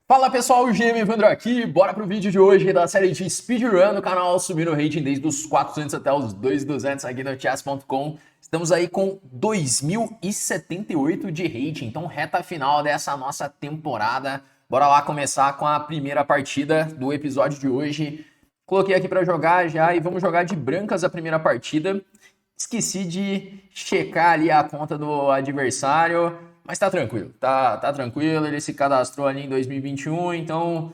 Fala pessoal, o GM Evandro aqui, bora pro vídeo de hoje da série de speedrun no canal, subindo o rating desde os 400 até os 2.200 aqui no chess.com. Estamos aí com 2078 de rating, então reta final dessa nossa temporada. Bora lá começar com a primeira partida do episódio de hoje. Coloquei aqui para jogar já e vamos jogar de brancas a primeira partida. Esqueci de checar ali a conta do adversário, mas tá tranquilo, tá tranquilo. Ele se cadastrou ali em 2021, então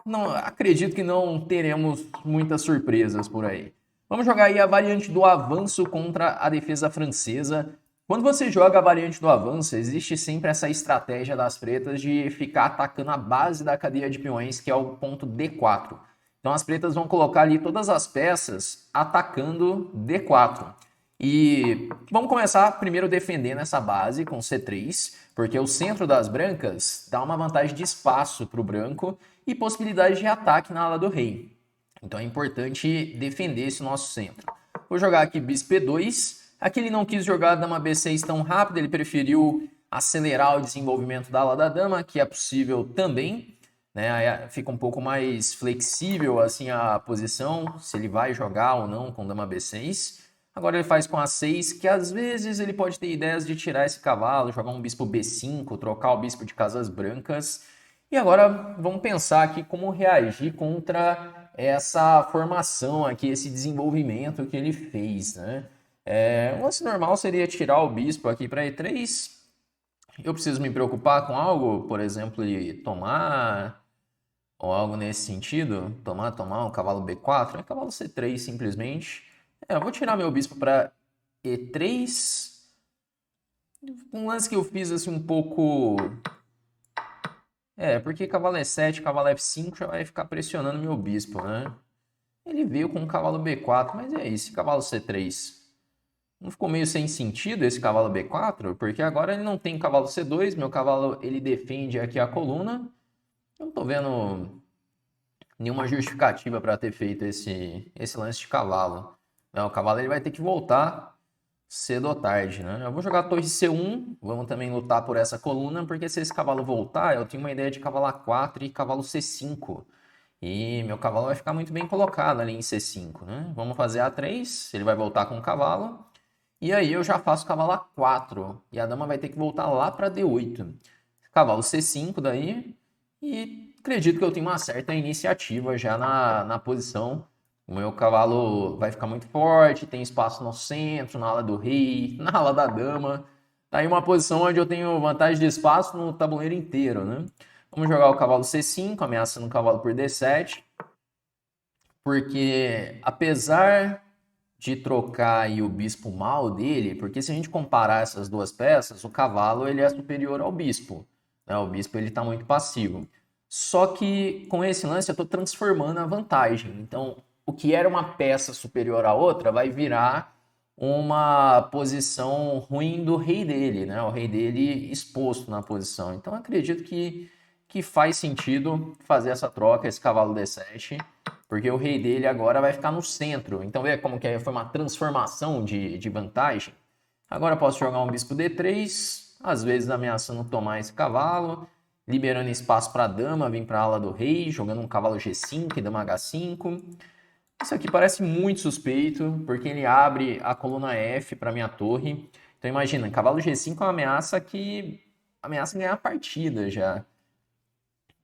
não acredito que não teremos muitas surpresas por aí. Vamos jogar aí a variante do avanço contra a defesa francesa. Quando você joga a variante do avanço, existe sempre essa estratégia das pretas de ficar atacando a base da cadeia de peões, que é o ponto D4. Então as pretas vão colocar ali todas as peças atacando D4. E vamos começar primeiro defendendo essa base com C3, porque o centro das brancas dá uma vantagem de espaço para o branco e possibilidade de ataque na ala do rei. Então é importante defender esse nosso centro. Vou jogar aqui bispo E2. Aqui ele não quis jogar a dama B6 tão rápido, ele preferiu acelerar o desenvolvimento da ala da dama, que é possível também, né? Aí fica um pouco mais flexível assim a posição, se ele vai jogar ou não com dama B6. Agora ele faz com A6, que às vezes ele pode ter ideias de tirar esse cavalo, jogar um bispo B5, trocar o bispo de casas brancas. E agora vamos pensar aqui como reagir contra essa formação aqui, esse desenvolvimento que ele fez, né? O lance normal seria tirar o bispo aqui para E3. Eu preciso me preocupar com algo, por exemplo, tomar, ou algo nesse sentido. Tomar um cavalo B4, é cavalo C3 simplesmente. Eu vou tirar meu bispo para E3. Um lance que eu fiz assim um pouco... porque cavalo E7, cavalo F5 já vai ficar pressionando meu bispo, né? Ele veio com o cavalo B4, mas é isso, cavalo C3. Não ficou meio sem sentido esse cavalo B4? Porque agora ele não tem cavalo C2, meu cavalo ele defende aqui a coluna. Eu não tô vendo nenhuma justificativa para ter feito esse lance de cavalo. O cavalo ele vai ter que voltar cedo ou tarde, né? Eu vou jogar torre C1, vamos também lutar por essa coluna, porque se esse cavalo voltar, eu tenho uma ideia de cavalo A4 e cavalo C5. E meu cavalo vai ficar muito bem colocado ali em C5, né? Vamos fazer A3, ele vai voltar com o cavalo. E aí eu já faço cavalo A4, e a dama vai ter que voltar lá para D8. Cavalo C5 daí, e acredito que eu tenho uma certa iniciativa já na posição. O meu cavalo vai ficar muito forte, tem espaço no centro, na ala do rei, na ala da dama. Tá aí uma posição onde eu tenho vantagem de espaço no tabuleiro inteiro, né? Vamos jogar o cavalo C5, ameaçando o cavalo por D7. Porque apesar de trocar aí o bispo mal dele, porque se a gente comparar essas duas peças, o cavalo ele é superior ao bispo, né? O bispo ele está muito passivo. Só que com esse lance eu estou transformando a vantagem. Então, o que era uma peça superior à outra vai virar uma posição ruim do rei dele, né? O rei dele exposto na posição. Então, acredito que faz sentido fazer essa troca, esse cavalo D7, porque o rei dele agora vai ficar no centro. Então, vê como que foi uma transformação de vantagem. Agora eu posso jogar um bispo D3, às vezes ameaçando tomar esse cavalo, liberando espaço para a dama, vir para a ala do rei, jogando um cavalo G5 e dama H5. Isso aqui parece muito suspeito, porque ele abre a coluna F para minha torre. Então imagina, cavalo G5 é uma ameaça que ameaça ganhar a partida já. A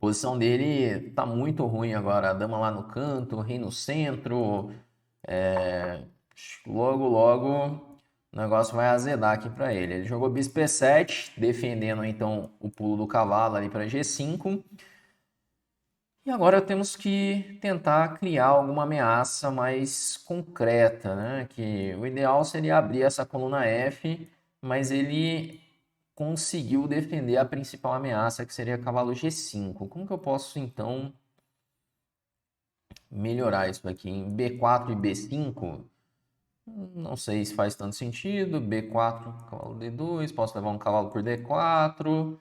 posição dele tá muito ruim agora. A dama lá no canto, o rei no centro. Logo, logo o negócio vai azedar aqui para ele. Ele jogou bispo E7, defendendo então o pulo do cavalo ali para G5. E agora temos que tentar criar alguma ameaça mais concreta, né? Que o ideal seria abrir essa coluna F, mas ele conseguiu defender a principal ameaça, que seria cavalo G5. Como que eu posso, então, melhorar isso aqui? Em B4 e B5, não sei se faz tanto sentido. B4, cavalo D2, posso levar um cavalo por D4.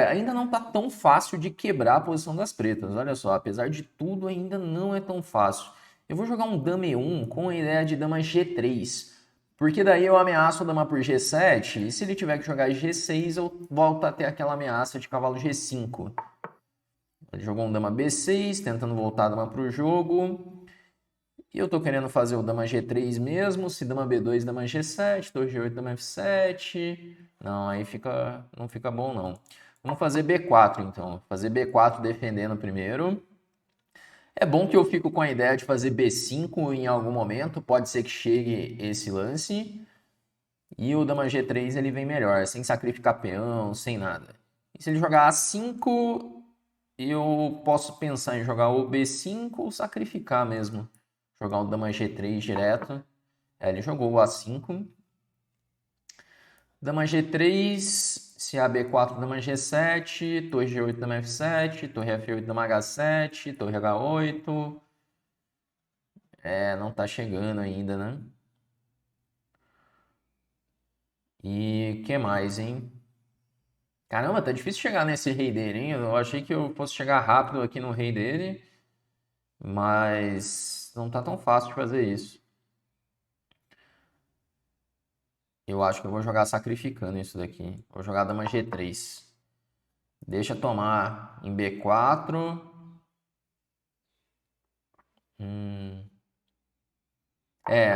Ainda não tá tão fácil de quebrar a posição das pretas. Olha só, apesar de tudo, ainda não é tão fácil. Eu vou jogar um dama E1 com a ideia de dama G3. Porque daí eu ameaço a dama por G7, e se ele tiver que jogar G6, eu volto a ter aquela ameaça de cavalo G5. Ele jogou um dama B6, tentando voltar a dama para o jogo. E eu tô querendo fazer o dama G3 mesmo. Se dama B2, dama G7, torre G8, dama F7. Não, aí não fica bom não. Vamos fazer B4 então. Fazer B4 defendendo primeiro. É bom que eu fico com a ideia de fazer B5 em algum momento. Pode ser que chegue esse lance. E o dama G3 ele vem melhor, sem sacrificar peão, sem nada. E se ele jogar A5, eu posso pensar em jogar o B5 ou sacrificar mesmo. Jogar o dama G3 direto. Ele jogou o A5. Dama G3, se a B4, dama G7, torre G8, dama F7, torre F8, dama H7, torre H8. Não tá chegando ainda, né? E que mais, hein? Caramba, tá difícil chegar nesse rei dele, hein? Eu achei que eu fosse chegar rápido aqui no rei dele, mas não tá tão fácil de fazer isso. Eu acho que eu vou jogar sacrificando isso daqui. Vou jogar dama G3. Deixa tomar em B4.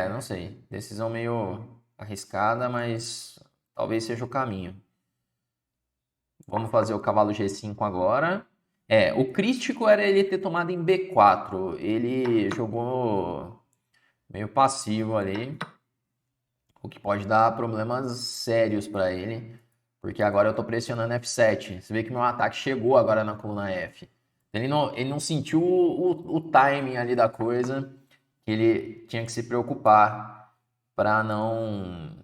Não sei. Decisão meio arriscada, mas talvez seja o caminho. Vamos fazer o cavalo G5 agora. O crítico era ele ter tomado em B4. Ele jogou meio passivo ali, o que pode dar problemas sérios para ele, porque agora eu tô pressionando F7. Você vê que meu ataque chegou agora na coluna F. Ele não sentiu o timing ali da coisa, que ele tinha que se preocupar para não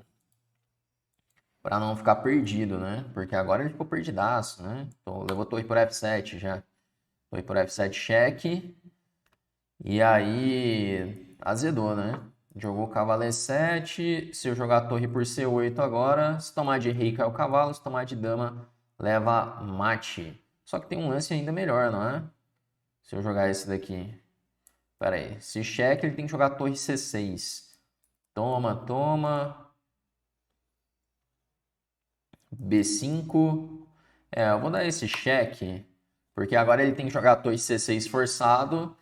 ficar perdido, né? Porque agora ele ficou perdidaço, né? Então, levou torre por F7 já. Torre por F7 cheque. E aí azedou, né? Jogou cavalo E7. Se eu jogar torre por C8 agora, se tomar de rei cai o cavalo, se tomar de dama leva mate. Só que tem um lance ainda melhor, não é? Se eu jogar esse daqui. Pera aí. Se cheque, ele tem que jogar torre C6. Toma, toma. B5. Eu vou dar esse cheque, porque agora ele tem que jogar torre C6 forçado.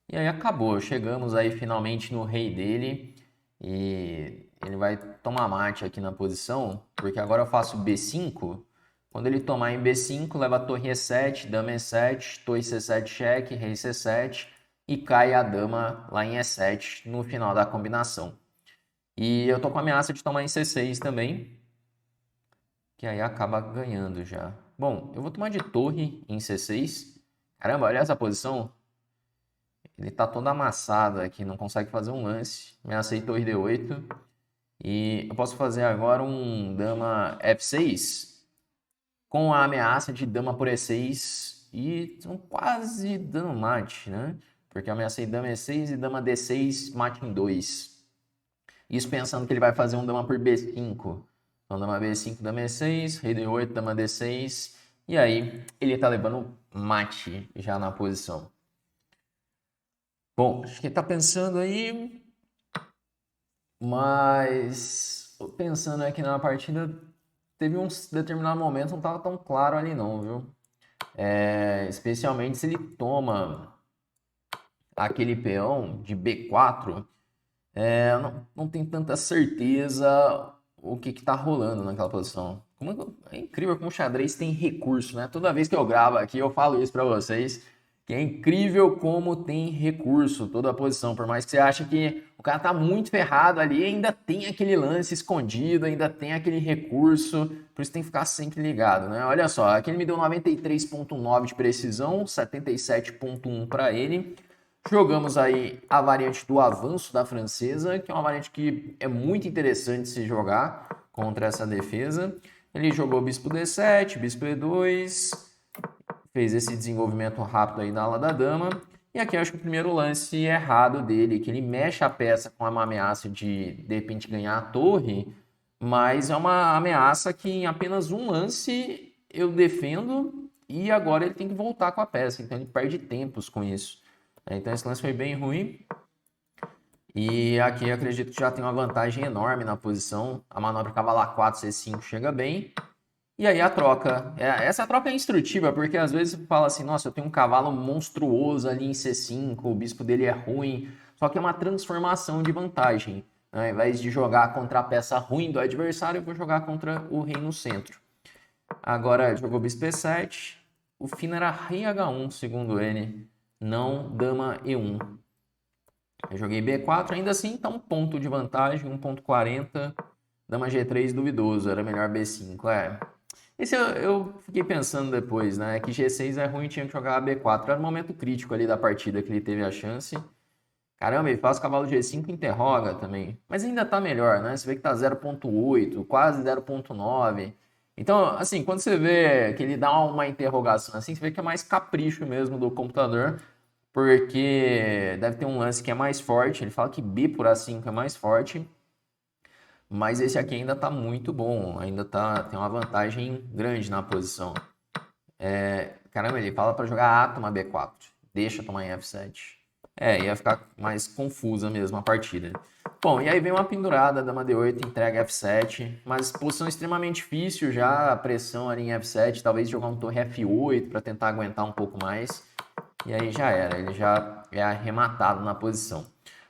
E aí acabou. Chegamos aí finalmente no rei dele. E ele vai tomar mate aqui na posição, porque agora eu faço B5. Quando ele tomar em B5, leva a torre E7, dama E7, torre C7 cheque, rei C7 e cai a dama lá em E7 no final da combinação. E eu tô com a ameaça de tomar em C6 também, que aí acaba ganhando já. Bom, eu vou tomar de torre em C6. Caramba, olha essa posição. Ele tá todo amassado aqui, não consegue fazer um lance. Ameacei torre D8. E eu posso fazer agora um dama F6 com a ameaça de dama por E6 e estão quase dando mate, né? Porque eu ameacei dama E6 e dama D6 mate em 2. Isso pensando que ele vai fazer um dama por B5. Então dama B5, dama E6, rei D8, dama D6. E aí ele tá levando mate já na posição. Bom, acho que ele tá pensando aí, mas pensando aqui na partida, teve um determinado momento não estava tão claro ali não, viu? Especialmente se ele toma aquele peão de B4, não tem tanta certeza o que tá rolando naquela posição. É incrível como o xadrez tem recurso, né? Toda vez que eu gravo aqui eu falo isso para vocês, que é incrível como tem recurso toda a posição. Por mais que você ache que o cara tá muito ferrado ali, ainda tem aquele lance escondido, ainda tem aquele recurso. Por isso tem que ficar sempre ligado, né? Olha só, aqui ele me deu 93,9 de precisão, 77,1 para ele. Jogamos aí a variante do avanço da francesa, que é uma variante que é muito interessante se jogar contra essa defesa. Ele jogou bispo D7, bispo E2, fez esse desenvolvimento rápido aí na ala da dama. E aqui eu acho que o primeiro lance errado dele, que ele mexe a peça com uma ameaça de repente ganhar a torre, mas é uma ameaça que em apenas um lance eu defendo e agora ele tem que voltar com a peça, então ele perde tempos com isso. Então esse lance foi bem ruim. E aqui eu acredito que já tem uma vantagem enorme na posição. A manobra cavalo A4, C5 chega bem. E aí a troca. Essa troca é instrutiva, porque às vezes fala assim, nossa, eu tenho um cavalo monstruoso ali em C5, o bispo dele é ruim, só que é uma transformação de vantagem. Né? Ao invés de jogar contra a peça ruim do adversário, eu vou jogar contra o rei no centro. Agora jogou bispo E7, o fino era rei H1, segundo ele, não dama E1. Eu joguei B4, ainda assim tá um ponto de vantagem, 1,40. Dama G3 duvidoso, era melhor B5, Esse eu fiquei pensando depois, né? Que G6 é ruim, tinha que jogar B4. Era o momento crítico ali da partida que ele teve a chance. Caramba, ele faz cavalo G5 e interroga também. Mas ainda tá melhor, né? Você vê que tá 0,8, quase 0,9. Então, assim, quando você vê que ele dá uma interrogação assim, você vê que é mais capricho mesmo do computador, porque deve ter um lance que é mais forte. Ele fala que B por A5 é mais forte. Mas esse aqui ainda está muito bom, ainda tem uma vantagem grande na posição. Caramba, ele fala para jogar A, toma B4, deixa tomar em F7. Ia ficar mais confusa mesmo a partida. Bom, e aí vem uma pendurada, dama D8, entrega F7, mas posição extremamente difícil já, a pressão ali em F7, talvez jogar um torre F8 para tentar aguentar um pouco mais. E aí já era, ele já é arrematado na posição.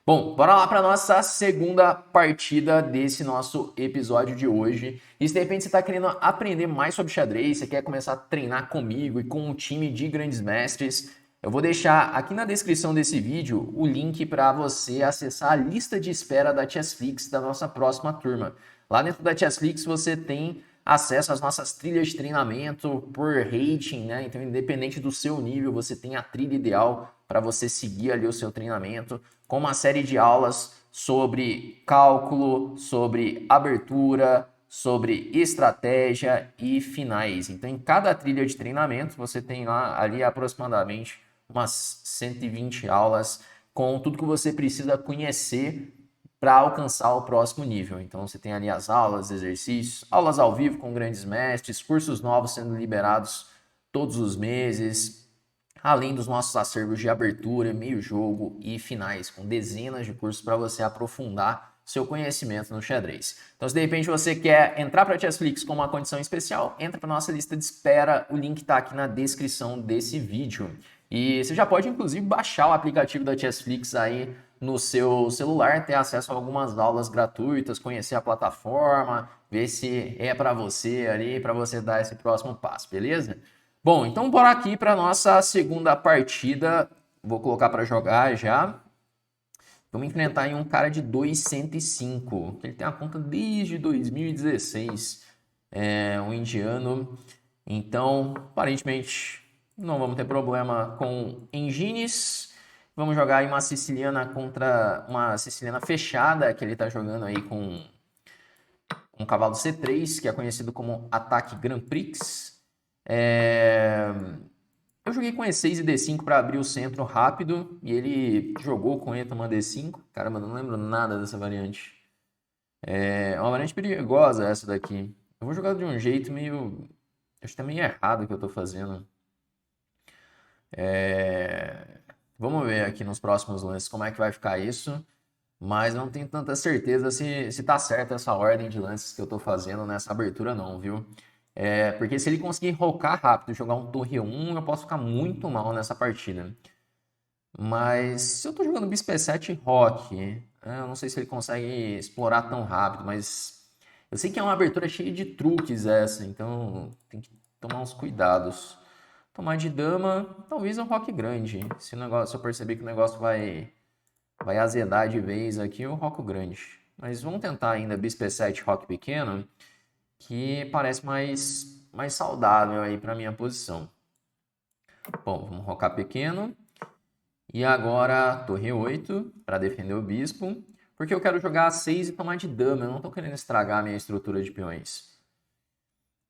Bom, bora lá para nossa segunda partida desse nosso episódio de hoje. E se de repente você está querendo aprender mais sobre xadrez, você quer começar a treinar comigo e com um time de grandes mestres, eu vou deixar aqui na descrição desse vídeo o link para você acessar a lista de espera da Chessflix da nossa próxima turma. Lá dentro da Chessflix você tem acesso às nossas trilhas de treinamento por rating, né? Então, independente do seu nível, você tem a trilha ideal para você seguir ali o seu treinamento, com uma série de aulas sobre cálculo, sobre abertura, sobre estratégia e finais. Então, em cada trilha de treinamento, você tem lá ali aproximadamente umas 120 aulas com tudo que você precisa conhecer para alcançar o próximo nível. Então você tem ali as aulas, exercícios, aulas ao vivo com grandes mestres, cursos novos sendo liberados todos os meses, além dos nossos acervos de abertura, meio jogo e finais, com dezenas de cursos para você aprofundar seu conhecimento no xadrez. Então, se de repente você quer entrar para a Chessflix com uma condição especial, entra para nossa lista de espera, o link está aqui na descrição desse vídeo. E você já pode, inclusive, baixar o aplicativo da Chessflix aí no seu celular, ter acesso a algumas aulas gratuitas, conhecer a plataforma, ver se é para você ali, para você dar esse próximo passo, beleza? Bom, então bora aqui para nossa segunda partida. Vou colocar para jogar já. Vamos enfrentar aí um cara de 2,105. Ele tem a conta desde 2016. É um indiano. Então, aparentemente, não vamos ter problema com engines. Vamos jogar aí uma siciliana contra uma siciliana fechada, que ele está jogando aí com um cavalo C3, que é conhecido como ataque Grand Prix. Eu joguei com E6 e D5 para abrir o centro rápido, e ele jogou com E tomando D5. Caramba, não lembro nada dessa variante. É uma variante perigosa essa daqui. Eu vou jogar de um jeito meio... Acho que tá meio errado o que eu tô fazendo. Vamos ver aqui nos próximos lances como é que vai ficar isso. Mas não tenho tanta certeza se tá certa essa ordem de lances que eu tô fazendo nessa abertura não, viu? Porque se ele conseguir rocar rápido, jogar um torre 1, eu posso ficar muito mal nessa partida. Mas se eu tô jogando bispo E7 rock, eu não sei se ele consegue explorar tão rápido, mas eu sei que é uma abertura cheia de truques essa, então tem que tomar uns cuidados. Tomar de dama, talvez um rock grande. Se eu perceber que o negócio vai azedar de vez aqui, eu roco grande. Mas vamos tentar ainda bispo E7 rock pequeno, que parece mais saudável aí para minha posição. Bom, vamos rocar pequeno. E agora torre 8 para defender o bispo, porque eu quero jogar A6 e tomar de dama, eu não estou querendo estragar a minha estrutura de peões.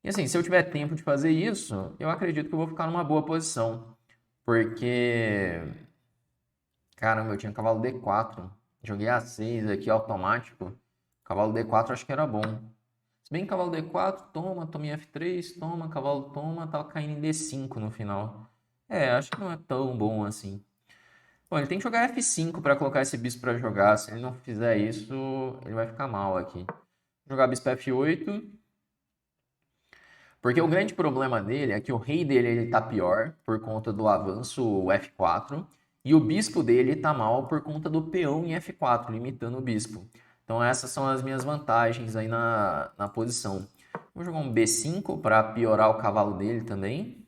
E assim, se eu tiver tempo de fazer isso, eu acredito que eu vou ficar numa boa posição, porque... Caramba, eu tinha cavalo D4, joguei A6 aqui automático, cavalo D4 acho que era bom. Se bem que cavalo D4, toma em F3, toma, cavalo toma, tava caindo em D5 no final. Acho que não é tão bom assim. Bom, ele tem que jogar F5 para colocar esse bispo para jogar. Se ele não fizer isso, ele vai ficar mal aqui. Vou jogar bispo F8. Porque o grande problema dele é que o rei dele ele tá pior por conta do avanço F4 e o bispo dele tá mal por conta do peão em F4, limitando o bispo. Então essas são as minhas vantagens aí na posição. Vou jogar um B5 para piorar o cavalo dele também.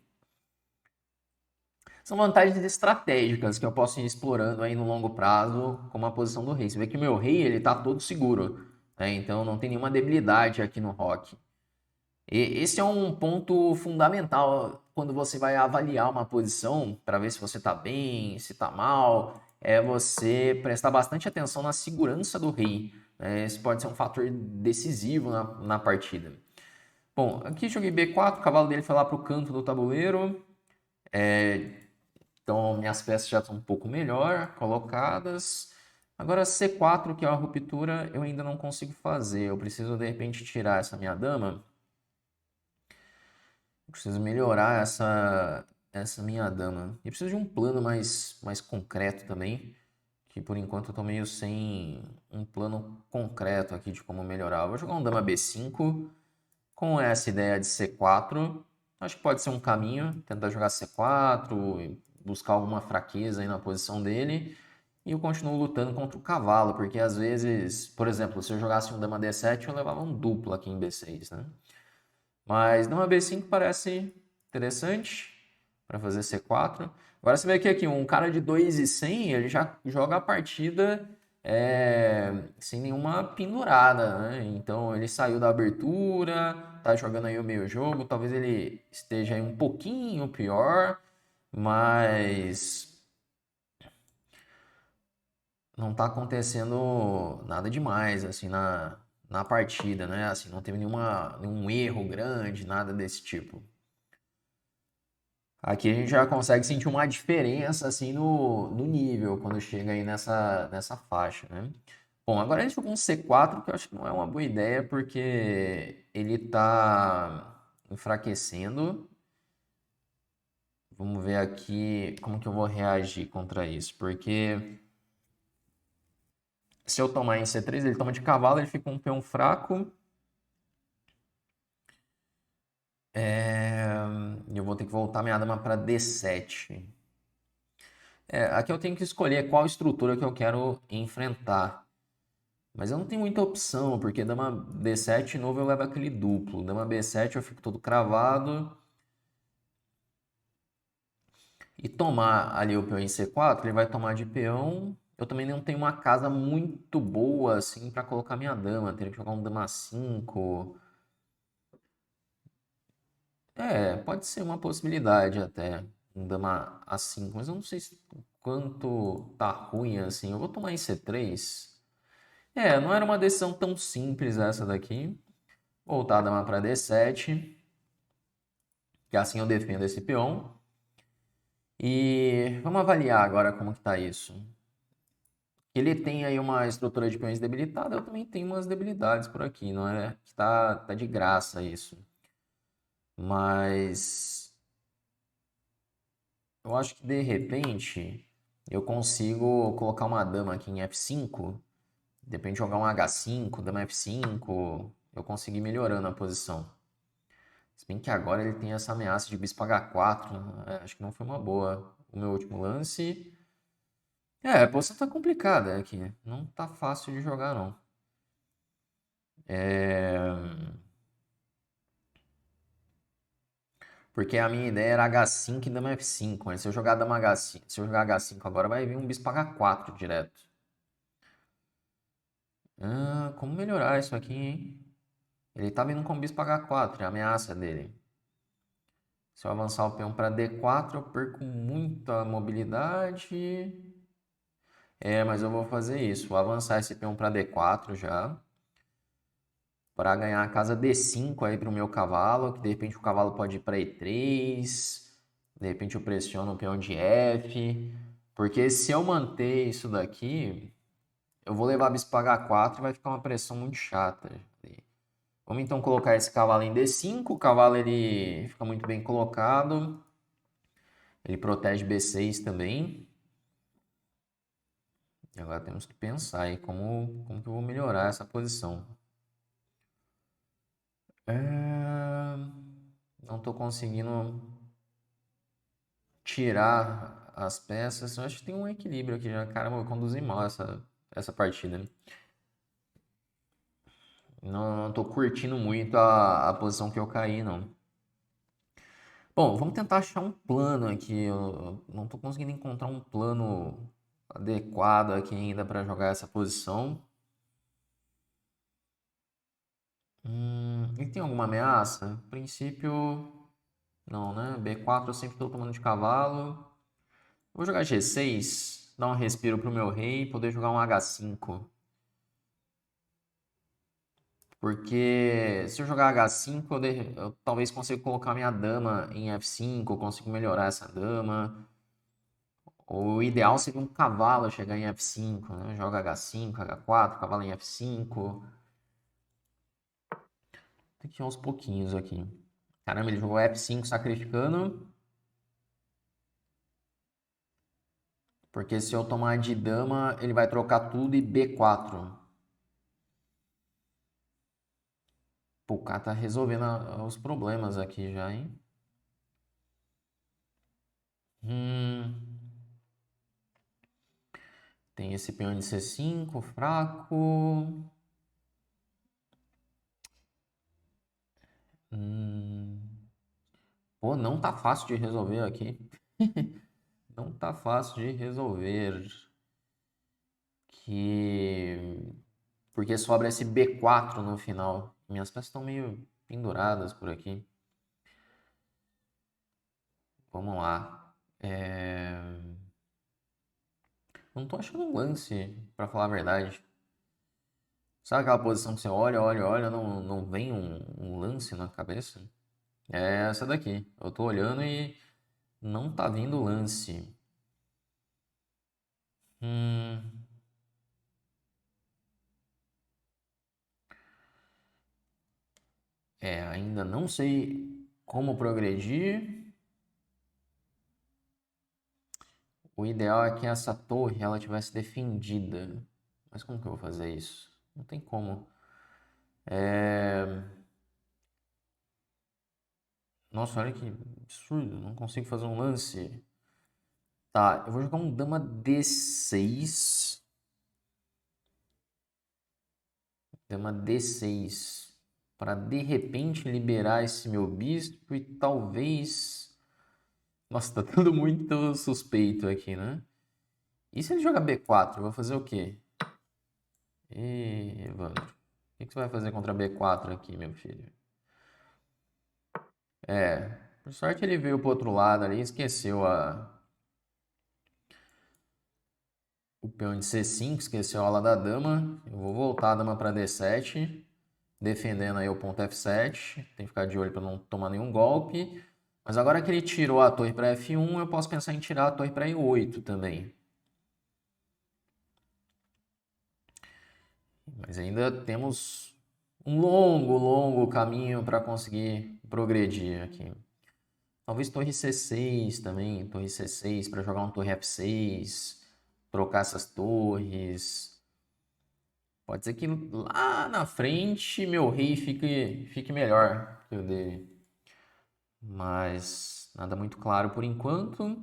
São vantagens estratégicas que eu posso ir explorando aí no longo prazo, como a posição do rei. Você vê que o meu rei ele tá todo seguro, né? Então não tem nenhuma debilidade aqui no rock. E esse é um ponto fundamental quando você vai avaliar uma posição para ver se você está bem, se está mal. É você prestar bastante atenção na segurança do rei, né? Esse pode ser um fator decisivo na partida. Bom, aqui joguei B4, o cavalo dele foi lá para o canto do tabuleiro. Então minhas peças já estão um pouco melhor colocadas. Agora C4, que é a ruptura, eu ainda não consigo fazer. Eu preciso de repente tirar essa minha dama. Eu preciso melhorar essa minha dama. E preciso de um plano mais concreto também. Que por enquanto eu tô meio sem um plano concreto aqui de como melhorar. Eu vou jogar um dama B5 com essa ideia de C4. Acho que pode ser um caminho. Tentar jogar C4 e buscar alguma fraqueza aí na posição dele. E eu continuo lutando contra o cavalo, porque às vezes, por exemplo, se eu jogasse um dama D7, eu levava um duplo aqui em B6, né? Mas dama B5 parece interessante para fazer C4. Agora você vê que aqui um cara de 2,100 ele já joga a partida sem nenhuma pendurada, né? Então ele saiu da abertura, tá jogando aí o meio jogo. Talvez ele esteja aí um pouquinho pior, mas não tá acontecendo nada demais assim na partida, né? Assim, não teve nenhum erro grande, nada desse tipo. Aqui a gente já consegue sentir uma diferença assim no nível quando chega aí nessa faixa, né? Bom, agora a gente jogou um C4 que eu acho que não é uma boa ideia porque ele tá enfraquecendo. Vamos ver aqui como que eu vou reagir contra isso, porque se eu tomar em C3, ele toma de cavalo, ele fica um peão fraco. Eu vou ter que voltar minha dama para D7. Aqui eu tenho que escolher qual estrutura que eu quero enfrentar. Mas eu não tenho muita opção, porque dama D7 novo eu levo aquele duplo. Dama B7 eu fico todo cravado. E tomar ali o peão em C4, ele vai tomar de peão. Eu também não tenho uma casa muito boa assim para colocar minha dama. Teria que jogar um dama 5. Pode ser uma possibilidade até. Um dama A5, mas eu não sei quanto tá ruim assim. Eu vou tomar em C3. Não era uma decisão tão simples essa daqui. Voltar a dama para D7. Que assim eu defendo esse peão. E vamos avaliar agora como que tá isso. Ele tem aí uma estrutura de peões debilitada, eu também tenho umas debilidades por aqui, não é? Que tá de graça isso. Mas eu acho que de repente eu consigo colocar uma dama aqui em F5, de repente jogar um H5, dama F5, eu consigo ir melhorando a posição. Se bem que agora ele tem essa ameaça de bispo H4, acho que não foi uma boa o meu último lance. A posição tá complicada aqui, não tá fácil de jogar não. Porque a minha ideia era H5 e dama F5, mas se eu jogar dama H5, se eu jogar H5 agora vai vir um bispo H4 direto. Como melhorar isso aqui, hein? Ele tá vindo com bispo H4, é a ameaça dele. Se eu avançar o peão para D4, eu perco muita mobilidade. Mas eu vou fazer isso. Vou avançar esse peão para D4 já. Para ganhar a casa D5 aí para o meu cavalo. Que de repente o cavalo pode ir para E3. De repente eu pressiono o peão de F. Porque se eu manter isso daqui, eu vou levar bispo para H4 e vai ficar uma pressão muito chata. Vamos então colocar esse cavalo em D5. O cavalo ele fica muito bem colocado. Ele protege B6 também. E agora temos que pensar aí como que eu vou melhorar essa posição. Não tô conseguindo tirar as peças. Eu acho que tem um equilíbrio aqui já. Caramba, eu conduzi mal essa partida. Não tô curtindo muito a posição que eu caí, não. Bom, vamos tentar achar um plano aqui. Eu não tô conseguindo encontrar um plano adequado aqui ainda para jogar essa posição. E tem alguma ameaça? No princípio, não, né? B4 eu sempre estou tomando de cavalo. Vou jogar G6, dar um respiro pro meu rei e poder jogar um H5. Porque se eu jogar H5, eu talvez consiga colocar minha dama em F5, eu consigo melhorar essa dama. O ideal seria um cavalo chegar em F5, né? Joga H5, H4, cavalo em F5. Tem que ir aos pouquinhos aqui. Caramba, ele jogou F5 sacrificando. Porque se eu tomar de dama, ele vai trocar tudo e B4. Pô, o cara tá resolvendo os problemas aqui já, hein? Hum, tem esse peão de C5, fraco. Hum, pô, não tá fácil de resolver aqui. Não tá fácil de resolver. Que... Porque sobra esse B4 no final. Minhas peças estão meio penduradas por aqui. Vamos lá. Não tô achando um lance, pra falar a verdade. Sabe aquela posição que você olha, olha, olha, não vem um lance na cabeça? É essa daqui. Eu tô olhando e não tá vindo lance. Hum, ainda não sei como progredir. O ideal é que essa torre ela tivesse defendida. Mas como que eu vou fazer isso? Não tem como. É... Nossa, olha que absurdo. Não consigo fazer um lance. Tá, eu vou jogar um dama D6. Dama D6. Para de repente liberar esse meu bispo e talvez. Nossa, tá tudo muito suspeito aqui, né? E se ele jogar B4, eu vou fazer o quê? Evandro, o que você vai fazer contra B4 aqui, meu filho? Por sorte ele veio pro outro lado ali e esqueceu o peão de C5, esqueceu a ala da dama. Eu vou voltar a dama para D7, defendendo aí o ponto F7. Tem que ficar de olho para não tomar nenhum golpe. Mas agora que ele tirou a torre para F1, eu posso pensar em tirar a torre para E8 também. Mas ainda temos um longo, longo caminho para conseguir progredir aqui. Talvez torre C6 também, torre C6 para jogar um torre F6, trocar essas torres. Pode ser que lá na frente meu rei fique melhor que o dele. Mas nada muito claro por enquanto.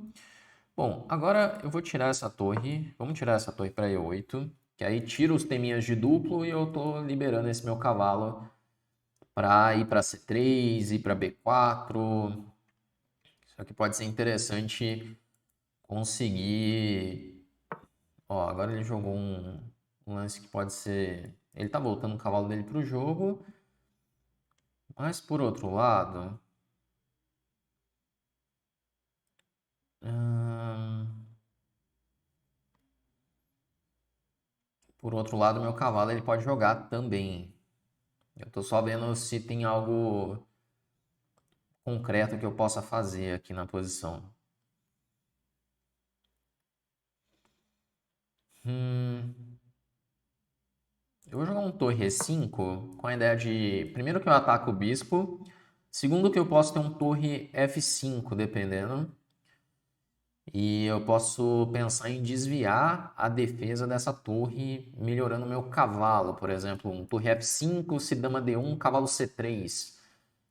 Bom, agora eu vou tirar essa torre. Vamos tirar essa torre para E8. Que aí tira os teminhas de duplo e eu tô liberando esse meu cavalo para ir para C3, ir para B4. Só que pode ser interessante conseguir. Ó, agora ele jogou um lance que pode ser. Ele tá voltando o cavalo dele pro jogo. Mas por outro lado. Por outro lado, meu cavalo ele pode jogar também. Eu tô só vendo se tem algo concreto que eu possa fazer aqui na posição. Eu vou jogar um torre E5 com a ideia de, primeiro que eu ataco o bispo, segundo que eu posso ter um torre F5, dependendo. E eu posso pensar em desviar a defesa dessa torre, melhorando meu cavalo, por exemplo, um torre F5, se dama D1, cavalo C3.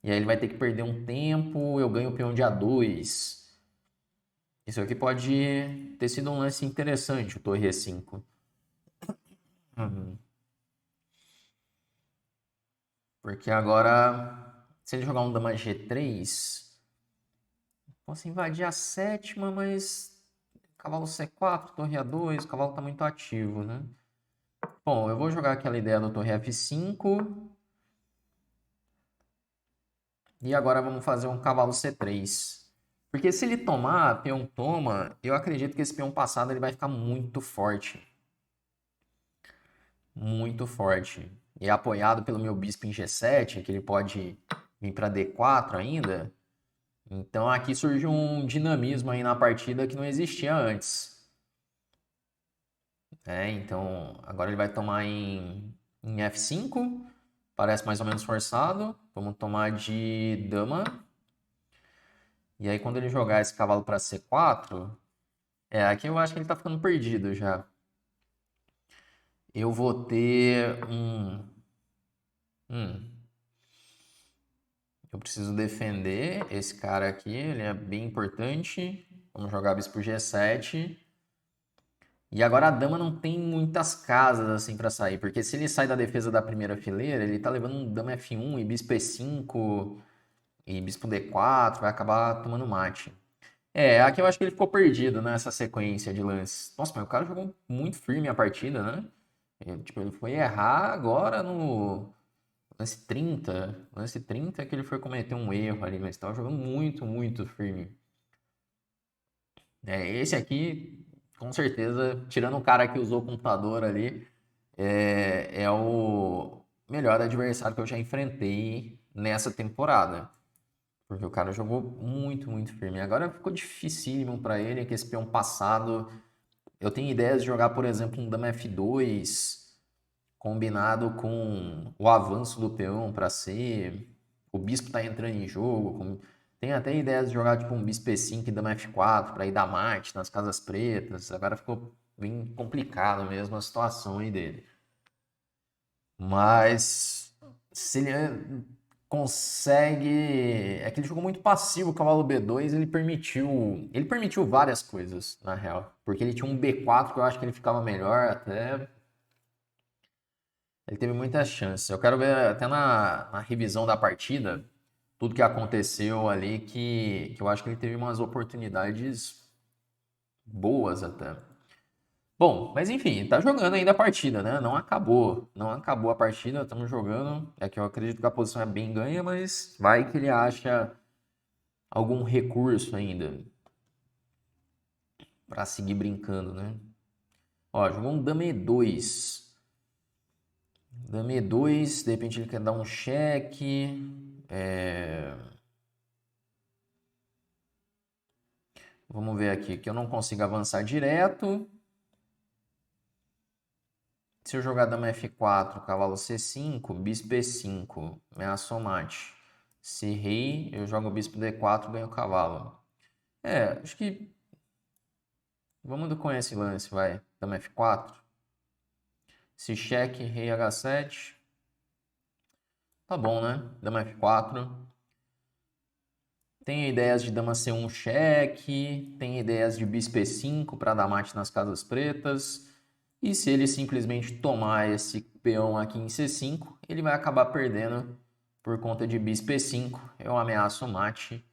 E aí ele vai ter que perder um tempo, eu ganho o peão de A2. Isso aqui pode ter sido um lance interessante, o torre E5. Porque agora, se ele jogar um dama G3, posso invadir a sétima, mas cavalo C4, torre A2, o cavalo tá muito ativo, né? Bom, eu vou jogar aquela ideia do torre F5. E agora vamos fazer um cavalo C3. Porque se ele tomar, peão toma, eu acredito que esse peão passado ele vai ficar muito forte. Muito forte. E apoiado pelo meu bispo em G7, que ele pode vir para D4 ainda. Então aqui surge um dinamismo aí na partida que não existia antes. Então agora ele vai tomar em F5. Parece mais ou menos forçado. Vamos tomar de dama. E aí quando ele jogar esse cavalo para C4, aqui eu acho que ele tá ficando perdido já. Eu vou ter eu preciso defender esse cara aqui, ele é bem importante. Vamos jogar bispo G7. E agora a dama não tem muitas casas assim para sair, porque se ele sai da defesa da primeira fileira, ele tá levando um dama F1 e bispo E5 e bispo D4, vai acabar tomando mate. Aqui eu acho que ele ficou perdido nessa sequência de lances. Nossa, mas o cara jogou muito firme a partida, né? Ele foi errar agora no lance 30. Lance 30 é que ele foi cometer um erro ali, mas estava jogando muito, muito firme. Esse aqui, com certeza, tirando o cara que usou o computador ali, é o melhor adversário que eu já enfrentei nessa temporada. Porque o cara jogou muito, muito firme. Agora ficou dificílimo para ele, que esse peão passado. Eu tenho ideias de jogar, por exemplo, um dama F2 combinado com o avanço do peão para C. O bispo tá entrando em jogo. Tem até ideias de jogar tipo um bispo E5 e dama F4 para ir dar mate nas casas pretas. Agora ficou bem complicado mesmo a situação aí dele. Mas se ele consegue. É que ele jogou muito passivo o cavalo B2, ele permitiu várias coisas, na real. Porque ele tinha um B4 que eu acho que ele ficava melhor até. Ele teve muitas chances. Eu quero ver até na revisão da partida tudo que aconteceu ali que eu acho que ele teve umas oportunidades boas até. Bom, mas enfim, tá jogando ainda a partida, né? Não acabou. Não acabou a partida, estamos jogando. É que eu acredito que a posição é bem ganha, mas vai que ele acha algum recurso ainda para seguir brincando, né? Ó, jogou um dama E2. Dama E2, de repente ele quer dar um cheque. Vamos ver aqui, que eu não consigo avançar direto. Se eu jogar dama F4, cavalo C5, bispo E5, ameaçou mate. Se rei, eu jogo bispo D4, ganho o cavalo. Acho que... Vamos com esse lance, vai. Dama F4. Se cheque, rei H7. Tá bom, né? Dama F4. Tem ideias de dama C1 cheque. Tem ideias de bispo E5 para dar mate nas casas pretas. E se ele simplesmente tomar esse peão aqui em C5, ele vai acabar perdendo por conta de bispo E5. Eu ameaço mate.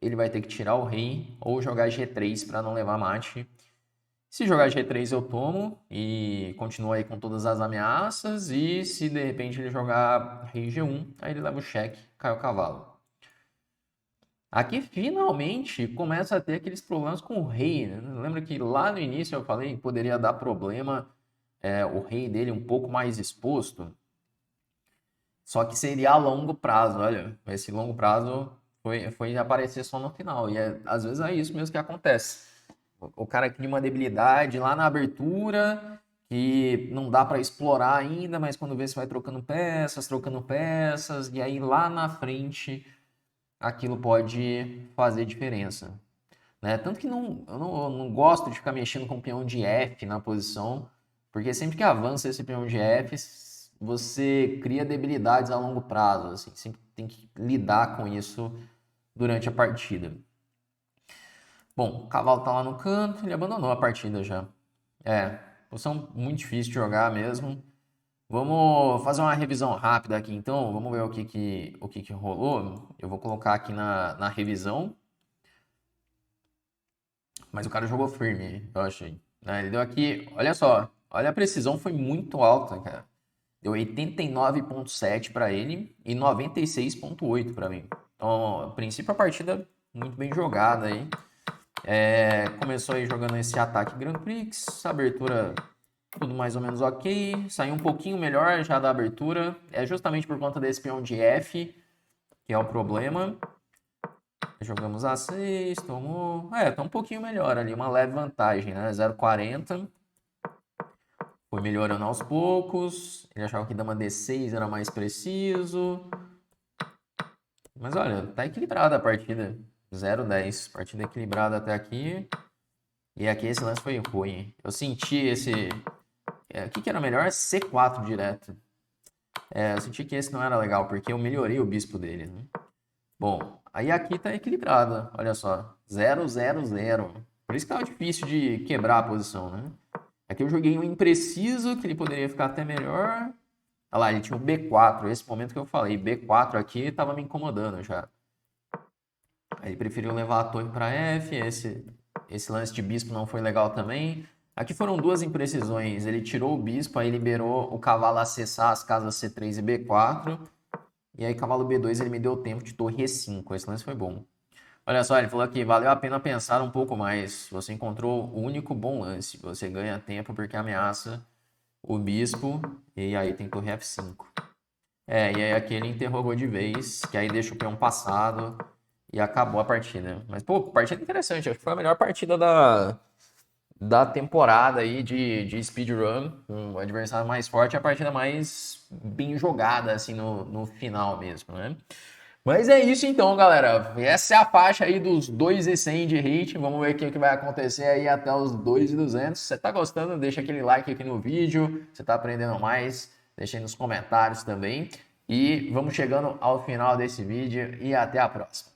Ele vai ter que tirar o rei ou jogar G3 para não levar mate. Se jogar G3 eu tomo e continuo aí com todas as ameaças. E se de repente ele jogar rei G1, aí ele leva o cheque, cai o cavalo. Aqui finalmente começa a ter aqueles problemas com o rei, né? Lembra que lá no início eu falei que poderia dar problema o rei dele um pouco mais exposto? Só que seria a longo prazo, olha. Esse longo prazo foi aparecer só no final. E às vezes é isso mesmo que acontece. O cara cria uma debilidade lá na abertura que não dá para explorar ainda, mas quando vê, você vai trocando peças, e aí lá na frente aquilo pode fazer diferença. Né? Tanto que eu não gosto de ficar mexendo com o peão de F na posição, porque sempre que avança esse peão de F, você cria debilidades a longo prazo. Assim, sempre tem que lidar com isso durante a partida. Bom, o cavalo tá lá no canto, ele abandonou a partida já. Posição muito difícil de jogar mesmo. Vamos fazer uma revisão rápida aqui então, vamos ver o que que rolou. Eu vou colocar aqui na revisão. Mas o cara jogou firme, eu achei. Né? Ele deu aqui, olha só, olha a precisão foi muito alta, cara. Deu 89,7 para ele e 96,8 para mim. Então, a princípio, a partida muito bem jogada aí. Começou aí jogando esse ataque Grand Prix, abertura tudo mais ou menos ok. Saiu um pouquinho melhor já da abertura. É justamente por conta desse peão de F que é o problema. Jogamos A6, tomou... tá um pouquinho melhor ali, uma leve vantagem, né? 0,40. Foi melhorando aos poucos. Ele achava que dama D6 era mais preciso. Mas olha, tá equilibrada a partida. 0,10. Partida equilibrada até aqui. E aqui esse lance foi ruim. Eu senti esse... o que era melhor? C4 direto. Eu senti que esse não era legal, porque eu melhorei o bispo dele, né? Bom, aí aqui tá equilibrada, olha só, 0, 0, 0. Por isso que tava difícil de quebrar a posição, né? Aqui eu joguei um impreciso, que ele poderia ficar até melhor. Olha lá, ele tinha um B4, esse momento que eu falei, B4 aqui tava me incomodando já. Aí ele preferiu levar a torre para F, esse lance de bispo não foi legal também. Aqui foram duas imprecisões, ele tirou o bispo, aí liberou o cavalo a acessar as casas C3 e B4. E aí, cavalo B2, ele me deu tempo de torre E5. Esse lance foi bom. Olha só, ele falou que valeu a pena pensar um pouco mais. Você encontrou o único bom lance. Você ganha tempo porque ameaça o bispo. E aí tem torre F5. E aí aqui ele interrogou de vez, que aí deixa o peão passado e acabou a partida. Mas, pô, partida interessante. Acho que foi a melhor partida da temporada aí de speedrun, um adversário mais forte, a partida mais bem jogada, assim, no final mesmo, né? Mas é isso então, galera. Essa é a faixa aí dos 2.100 de hit. Vamos ver o que vai acontecer aí até os 2.200. Se você tá gostando, deixa aquele like aqui no vídeo. Se você tá aprendendo mais, deixa aí nos comentários também. E vamos chegando ao final desse vídeo e até a próxima.